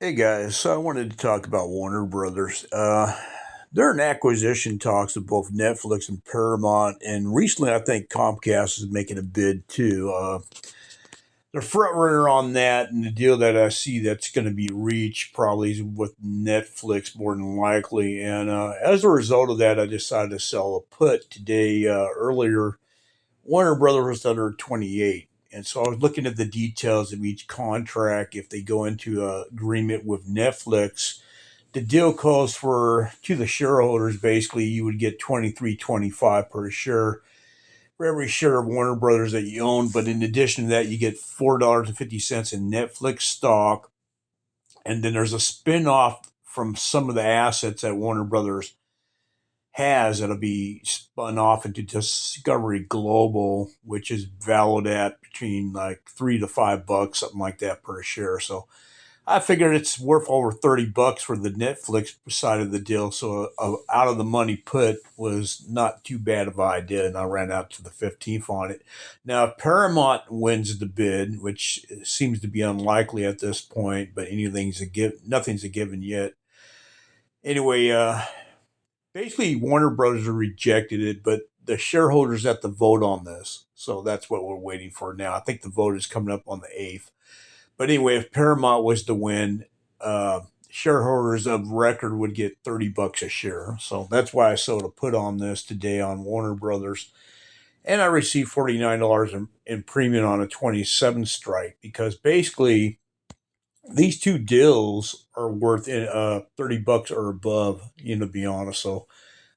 Hey guys, so I wanted to talk about Warner Brothers. They're in acquisition talks with both Netflix and Paramount, and recently I think Comcast is making a bid too. They're front runner on that, and the deal that I see that's going to be reached probably is with Netflix more than likely. And as a result of that, I decided to sell a put today. Earlier, Warner Brothers was under 28. And so I was looking at the details of each contract. If they go into an agreement with Netflix, the deal calls for to the shareholders basically you would get 23.25 per share for every share of Warner Brothers that you own. But in addition to that, you get $4.50 in Netflix stock, and then there's a spin-off from some of the assets that Warner Brothers has that'll be spun off into Discovery Global, which is valued at between like $3 to $5, something like that per share. So I figured it's worth over $30 for the Netflix side of the deal. So out of the money put was not too bad of an idea, and I ran out to the 15th on it. Now, if Paramount wins the bid, which seems to be unlikely at this point, but nothing's a given yet. Anyway, basically Warner Brothers rejected it, but the shareholders have to vote on this. So that's what we're waiting for now. I think the vote is coming up on the 8th. But anyway, if Paramount was to win, shareholders of record would get $30 a share. So that's why I sold a put on this today on Warner Brothers. And I received $49 in premium on a 27 strike because basically these two deals are worth $30 or above, to be honest. So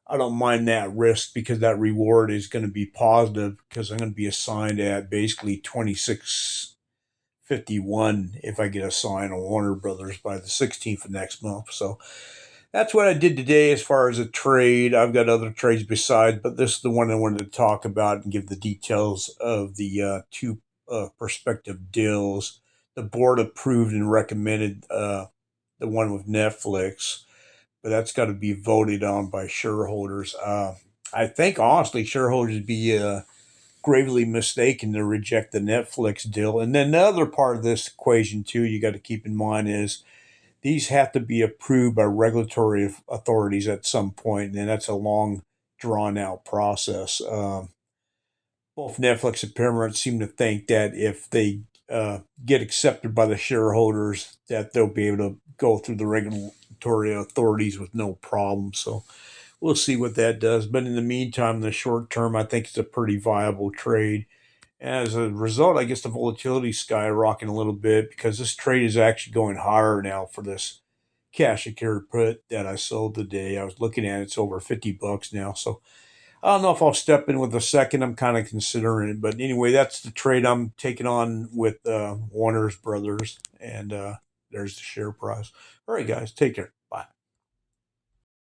I don't mind that risk because that reward is going to be positive because I'm going to be assigned at basically 26.51 if I get a sign on Warner Brothers by the 16th of next month. So that's what I did today as far as a trade. I've got other trades besides, but this is the one I wanted to talk about and give the details of the two prospective deals. The board approved and recommended the one with Netflix, but that's got to be voted on by shareholders. I think honestly, shareholders would be gravely mistaken to reject the Netflix deal. And then the other part of this equation too, you got to keep in mind is these have to be approved by regulatory authorities at some point, and that's a long, drawn out process. Both Netflix and Paramount seem to think that if they get accepted by the shareholders, that they'll be able to go through the regulatory authorities with no problem. So we'll see what that does. But in the meantime, in the short term, I think it's a pretty viable trade. As a result, I guess the volatility is skyrocketing a little bit because this trade is actually going higher now for this cash secured put that I sold today. I was looking at it, it's over $50 now. So I don't know if I'll step in with a second. I'm kind of considering it. But anyway, that's the trade I'm taking on with Warner's Brothers. And there's the share price. All right, guys, take care. Bye.